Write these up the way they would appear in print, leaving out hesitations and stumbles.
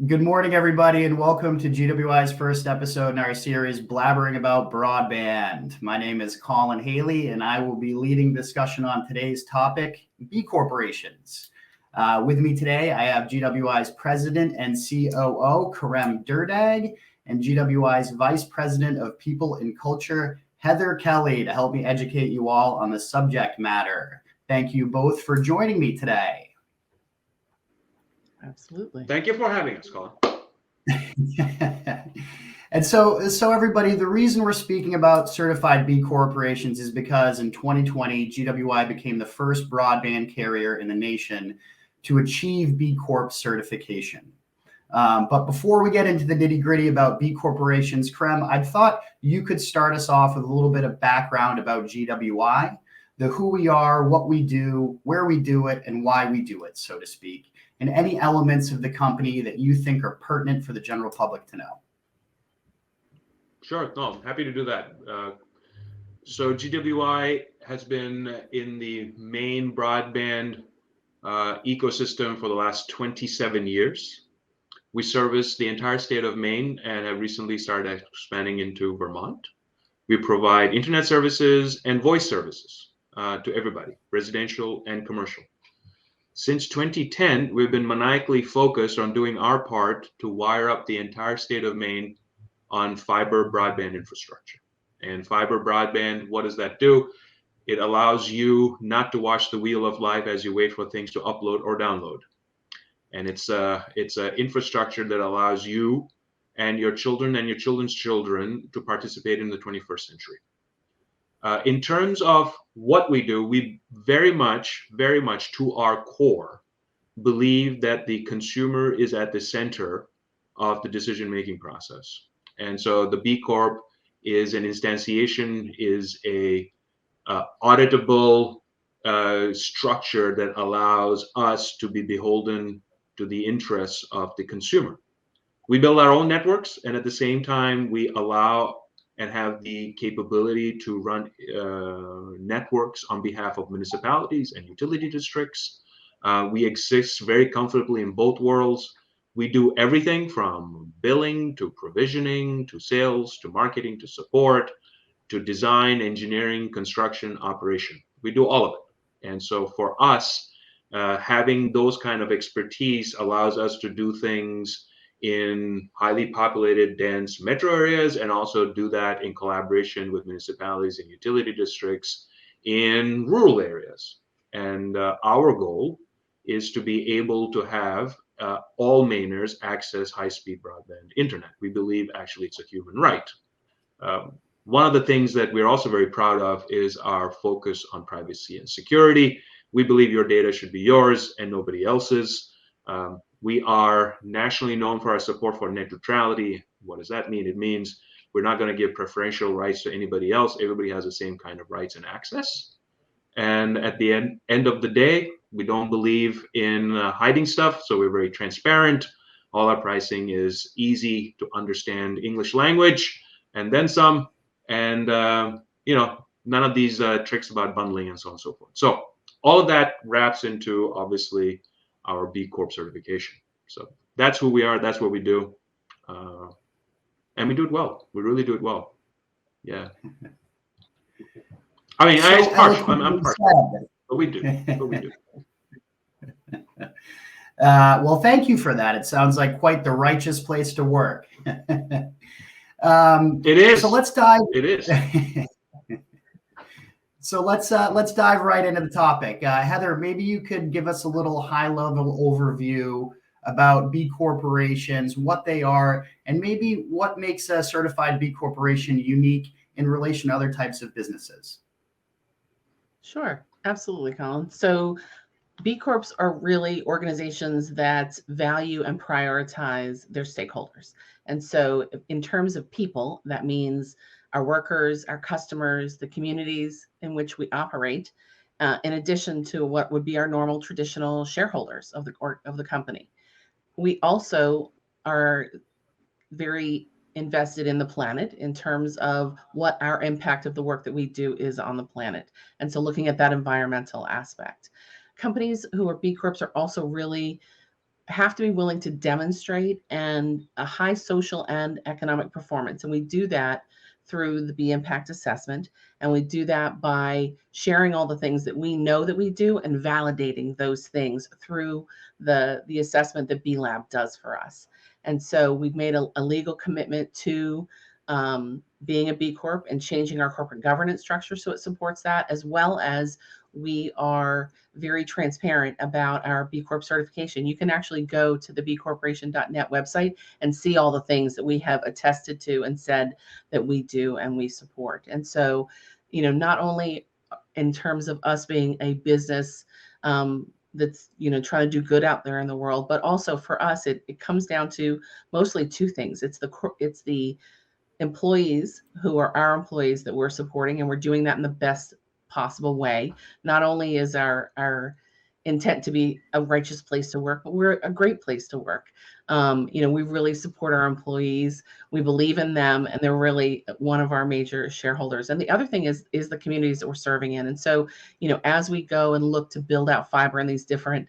Good morning, everybody, and welcome to GWI's first episode in our series, Blabbering about Broadband. My name is Colin Haley, and I will be leading discussion on today's topic, B corporations. With me today, I have GWI's President and COO, Kerem Durdag, and GWI's Vice President of People and Culture, Heather Kelley, to help me educate you all on the subject matter. Thank you both for joining me today. Absolutely. Thank you for having us, Colin. And so everybody, the reason we're speaking about certified B corporations is because in 2020, GWI became the first broadband carrier in the nation to achieve B Corp certification. But before we get into the nitty gritty about B corporations, Kerem, I thought you could start us off with a little bit of background about GWI, the who we are, what we do, where we do it, and why we do it, so to speak, and any elements of the company that you think are pertinent for the general public to know. Sure, no, happy to do that. So GWI has been in the main broadband ecosystem for the last 27 years. We service the entire state of Maine and have recently started expanding into Vermont. We provide internet services and voice services to everybody, residential and commercial. Since 2010, we've been maniacally focused on doing our part to wire up the entire state of Maine on fiber broadband infrastructure. And fiber broadband, what does that do? It allows you not to watch the wheel of life as you wait for things to upload or download. And it's an infrastructure that allows you and your children and your children's children to participate in the 21st century. In terms of what we do, we very much to our core believe that the consumer is at the center of the decision-making process. And so the B Corp is an instantiation, is a auditable structure that allows us to be beholden to the interests of the consumer. We build our own networks, and at the same time, we allow and have the capability to run networks on behalf of municipalities and utility districts. We exist very comfortably in both worlds. We do everything from billing to provisioning to sales to marketing to support to design, engineering, construction, operation. We do all of it. And so for us, having those kind of expertise allows us to do things in highly populated, dense metro areas, and also do that in collaboration with municipalities and utility districts in rural areas. And our goal is to be able to have all Mainers access high-speed broadband internet. We believe actually it's a human right. One of the things that we're also very proud of is our focus on privacy and security. We believe your data should be yours and nobody else's. We are nationally known for our support for net neutrality. What does that mean? It means we're not going to give preferential rights to anybody else. Everybody has the same kind of rights and access. And at the end of the day, we don't believe in hiding stuff. So we're very transparent. All our pricing is easy to understand English language and then some. And, none of these tricks about bundling and so on and so forth. So all of that wraps into, obviously, our B Corp certification. So that's who we are. That's what we do. And we do it well. We really do it well. Yeah. I mean, I'm partial, but we do. Well, thank you for that. It sounds like quite the righteous place to work. It is. So let's dive. It is. So let's dive right into the topic. Heather, maybe you could give us a little high-level overview about B corporations, what they are, and maybe what makes a certified B corporation unique in relation to other types of businesses. Sure, absolutely, Colin. So B Corps are really organizations that value and prioritize their stakeholders. And so in terms of people, that means our workers, our customers, the communities in which we operate, in addition to what would be our normal traditional shareholders of the company. We also are very invested in the planet in terms of what our impact of the work that we do is on the planet. And so looking at that environmental aspect. Companies who are B Corps are also really have to be willing to demonstrate and a high social and economic performance. And we do that through the B Impact assessment. And we do that by sharing all the things that we know that we do and validating those things through the assessment that B Lab does for us. And so we've made a legal commitment to being a B Corp and changing our corporate governance structure so it supports that, as well as we are very transparent about our B Corp certification. You can actually go to the bcorporation.net website and see all the things that we have attested to and said that we do and we support. And so, not only in terms of us being a business that's trying to do good out there in the world, but also for us, it comes down to mostly two things. It's the employees who are our employees that we're supporting, and we're doing that in the best possible way. Not only is our intent to be a righteous place to work, but we're a great place to work. We really support our employees. We believe in them, and they're really one of our major shareholders. And the other thing is the communities that we're serving in. And so, as we go and look to build out fiber in these different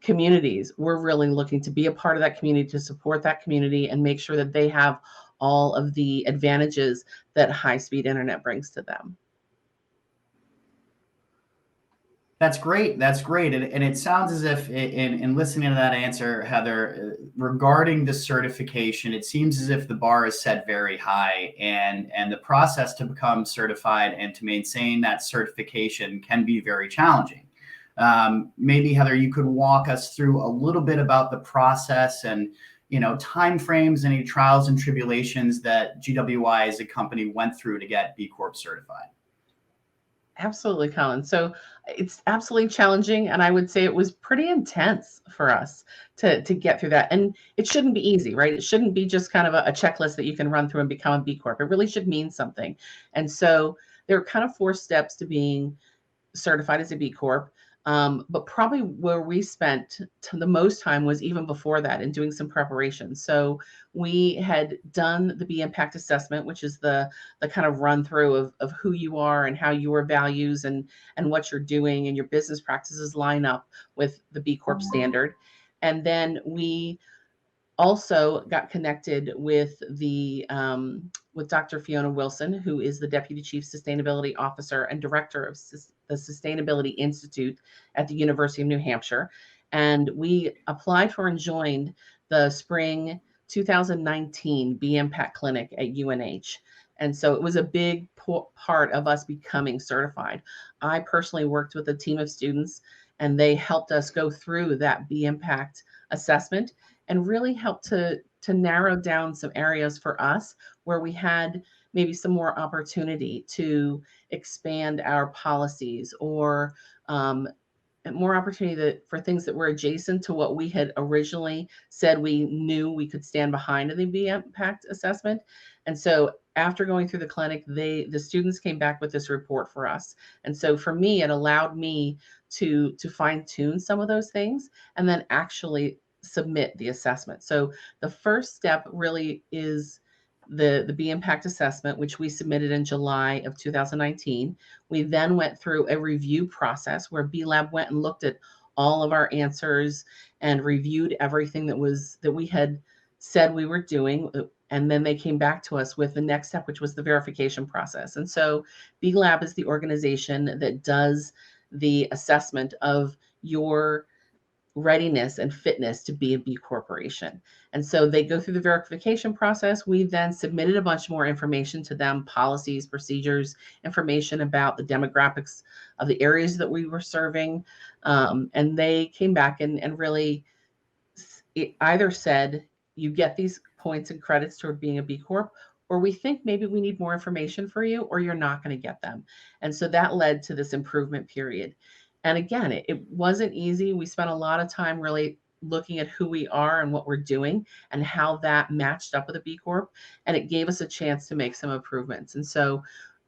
communities, we're really looking to be a part of that community, to support that community and make sure that they have all of the advantages that high-speed internet brings to them. That's great. That's great. And it sounds as if in listening to that answer, Heather, regarding the certification, it seems as if the bar is set very high, and the process to become certified and to maintain that certification can be very challenging. Maybe, Heather, you could walk us through a little bit about the process and timeframes, any trials and tribulations that GWI as a company went through to get B Corp certified. Absolutely, Colin. So it's absolutely challenging, and I would say it was pretty intense for us to get through that. And it shouldn't be easy, right? It shouldn't be just kind of a checklist that you can run through and become a B Corp. It really should mean something. And so there are kind of 4 steps to being certified as a B Corp. But probably where we spent the most time was even before that in doing some preparation. So we had done the B Impact assessment, which is the kind of run through of who you are and how your values and what you're doing and your business practices line up with the B Corp standard. And then we also got connected with with Dr. Fiona Wilson, who is the Deputy Chief Sustainability Officer and Director of the Sustainability Institute at the University of New Hampshire. And we applied for and joined the spring 2019 B Impact Clinic at UNH. And so it was a big part of us becoming certified. I personally worked with a team of students, and they helped us go through that B Impact assessment and really helped to narrow down some areas for us where we had maybe some more opportunity to expand our policies, or more opportunity for things that were adjacent to what we had originally said we knew we could stand behind in the B Impact assessment. And so after going through the clinic, the students came back with this report for us. And so for me, it allowed me to fine tune some of those things and then actually submit the assessment. So the first step really is the B Impact assessment, which we submitted in July of 2019. We then went through a review process where B Lab went and looked at all of our answers and reviewed everything that we had said we were doing. And then they came back to us with the next step, which was the verification process. And so B Lab is the organization that does the assessment of your readiness and fitness to be a B corporation. And so they go through the verification process. We then submitted a bunch more information to them, policies, procedures, information about the demographics of the areas that we were serving. And they came back and really either said, you get these points and credits toward being a B Corp, or we think maybe we need more information for you, or you're not going to get them. And so that led to this improvement period. And again, it wasn't easy. We spent a lot of time really looking at who we are and what we're doing and how that matched up with a B Corp. And it gave us a chance to make some improvements. And so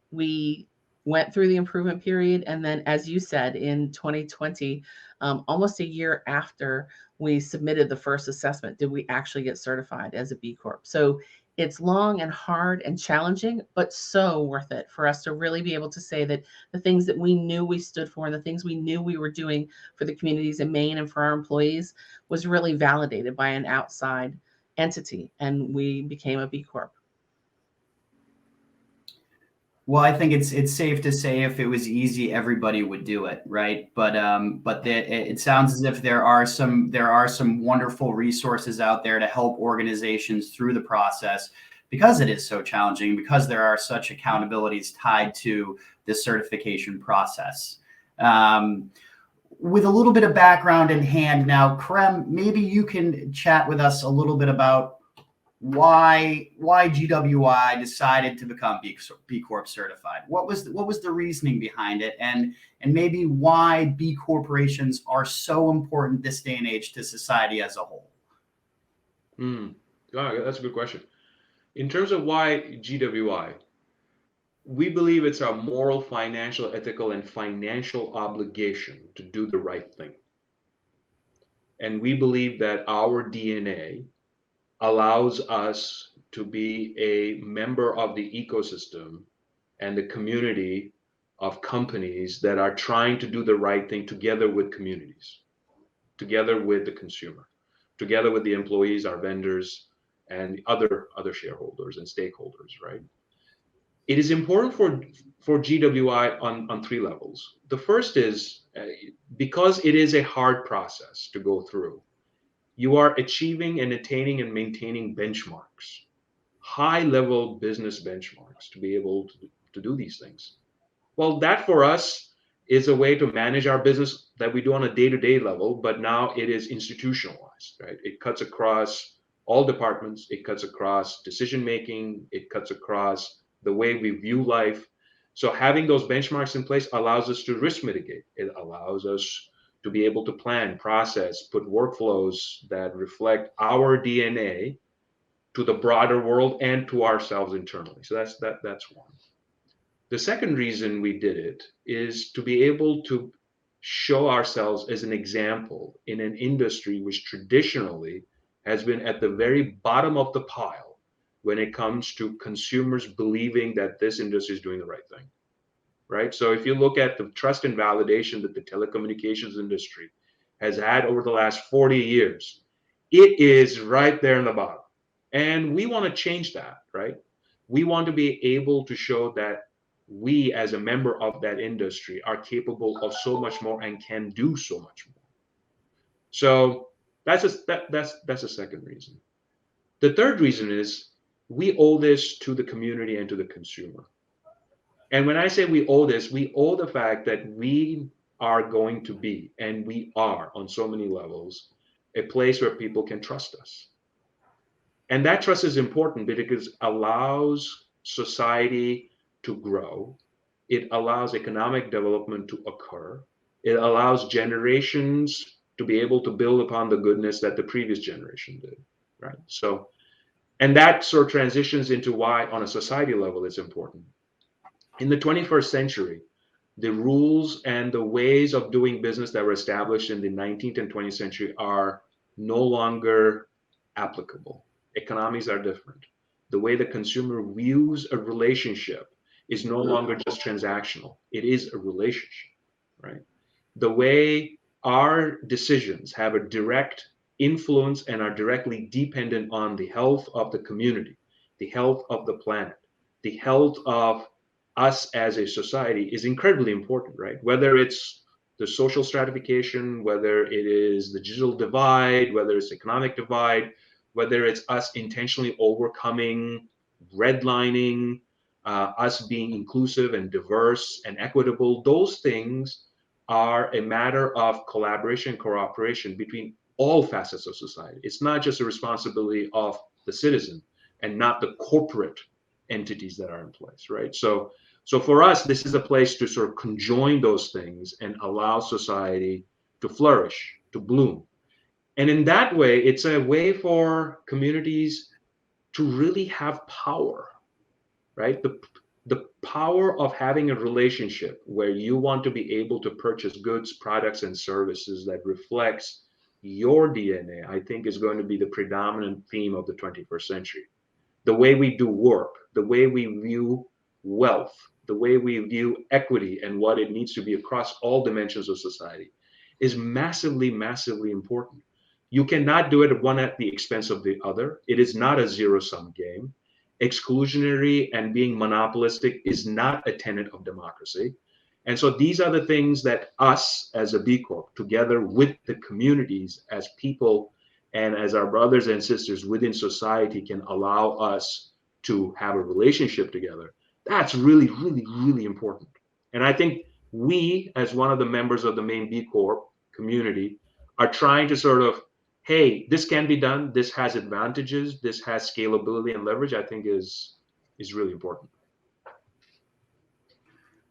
we went through the improvement period. And then, as you said, in 2020, almost a year after we submitted the first assessment, did we actually get certified as a B Corp. So It's long and hard and challenging, but so worth it for us to really be able to say that the things that we knew we stood for and the things we knew we were doing for the communities in Maine and for our employees was really validated by an outside entity, and we became a B Corp. Well, I think it's safe to say if it was easy, everybody would do it, right? But it sounds as if there are some wonderful resources out there to help organizations through the process because it is so challenging, because there are such accountabilities tied to the certification process. With a little bit of background in hand now, Kerem, maybe you can chat with us a little bit about why GWI decided to become B Corp certified. What was the reasoning behind it, and maybe why B corporations are so important this day and age to society as a whole? That's a good question. In terms of why GWI, we believe it's our moral, financial, ethical, and financial obligation to do the right thing. And we believe that our DNA allows us to be a member of the ecosystem and the community of companies that are trying to do the right thing together with communities, together with the consumer, together with the employees, our vendors, and other shareholders and stakeholders, right? It is important for GWI on three levels. The first is because it is a hard process to go through. You are achieving and attaining and maintaining benchmarks, high-level business benchmarks to be able to do these things. Well, that for us is a way to manage our business that we do on a day-to-day level, but now it is institutionalized, right? It cuts across all departments. It cuts across decision-making. It cuts across the way we view life. So having those benchmarks in place allows us to risk mitigate. It allows us to be able to plan, process, put workflows that reflect our DNA to the broader world and to ourselves internally. So that's one. The second reason we did it is to be able to show ourselves as an example in an industry which traditionally has been at the very bottom of the pile when it comes to consumers believing that this industry is doing the right thing. Right? So if you look at the trust and validation that the telecommunications industry has had over the last 40 years, it is right there in the bottom. And we want to change that, right? We want to be able to show that we as a member of that industry are capable of so much more and can do so much more. So that's a second reason. The third reason is we owe this to the community and to the consumer. And when I say we owe this, we owe the fact that we are going to be, and we are on so many levels, a place where people can trust us. And that trust is important because it allows society to grow. It allows economic development to occur. It allows generations to be able to build upon the goodness that the previous generation did, right? So, and that sort of transitions into why on a society level it's important. In the 21st century, the rules and the ways of doing business that were established in the 19th and 20th century are no longer applicable. Economies are different. The way the consumer views a relationship is no longer just transactional. It is a relationship, right? The way our decisions have a direct influence and are directly dependent on the health of the community, the health of the planet, the health of us as a society is incredibly important, right? Whether it's the social stratification, whether it is the digital divide, whether it's economic divide, whether it's us intentionally overcoming redlining, us being inclusive and diverse and equitable, those things are a matter of collaboration and cooperation between all facets of society. It's not just a responsibility of the citizen and not the corporate entities that are in place, right? So for us, this is a place to sort of conjoin those things and allow society to flourish, to bloom. And in that way, it's a way for communities to really have power, right? The power of having a relationship where you want to be able to purchase goods, products, and services that reflects your DNA, I think is going to be the predominant theme of the 21st century. the way we do work, the way we view wealth, the way we view equity and what it needs to be across all dimensions of society is massively, massively important. You cannot do it one at the expense of the other. It is not a zero-sum game. Exclusionary and being monopolistic is not a tenet of democracy. And so these are the things that us as a B Corp, together with the communities as people and as our brothers and sisters within society, can allow us to have a relationship together. That's really, really, really important. And I think we, as one of the members of the main B Corp community, are trying to sort of, hey, this can be done. This has advantages. This has scalability and leverage. I think is really important.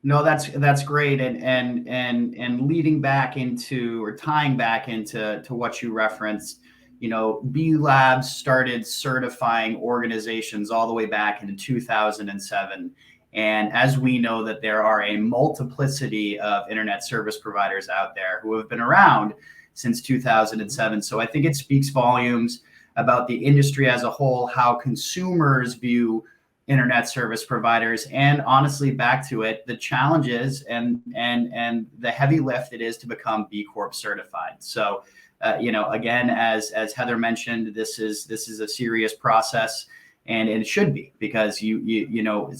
No, that's great, and leading back into, or tying back into what you referenced, B Labs started certifying organizations all the way back in 2007. And as we know that there are a multiplicity of internet service providers out there who have been around since 2007. So I think it speaks volumes about the industry as a whole, how consumers view internet service providers, and honestly, back to it, the challenges and the heavy lift it is to become B Corp certified. So, again, as Heather mentioned, this is a serious process, and it should be, because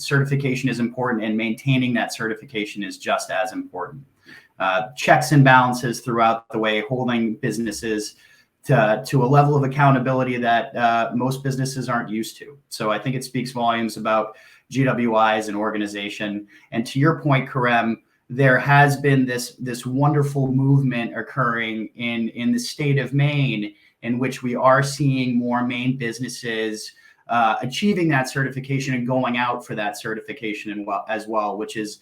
certification is important, and maintaining that certification is just as important. Checks and balances throughout the way, holding businesses to a level of accountability that most businesses aren't used to. So I think it speaks volumes about GWI as an organization. And to your point, Kerem, there has been this wonderful movement occurring in the state of Maine, in which we are seeing more Maine businesses achieving that certification and going out for that certification as well, which is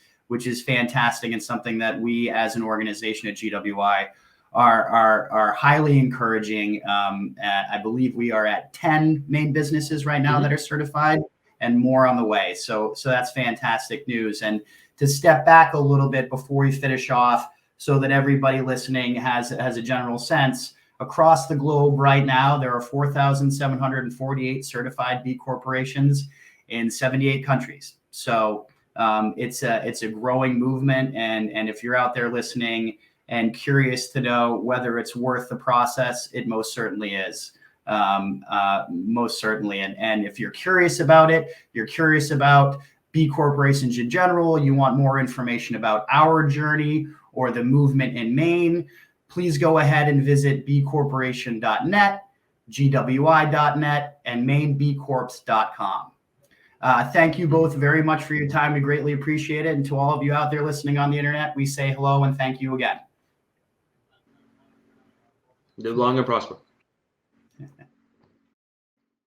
fantastic, and something that we as an organization at GWI are highly encouraging. I believe we are at 10 Maine businesses right now that are certified, and more on the way. So that's fantastic news. And to step back a little bit before we finish off, so that everybody listening has a general sense, across the globe right now, there are 4,748 certified B corporations in 78 countries. So it's a growing movement. And if you're out there listening and curious to know whether it's worth the process, it most certainly is. Most certainly. And if you're curious about it, you're curious about B corporations in general, you want more information about our journey or the movement in Maine, please go ahead and visit bcorporation.net, gwi.net, and mainebcorps.com. Thank you both very much for your time. We greatly appreciate it. And to all of you out there listening on the internet, we say hello and thank you again. Live long and prosper.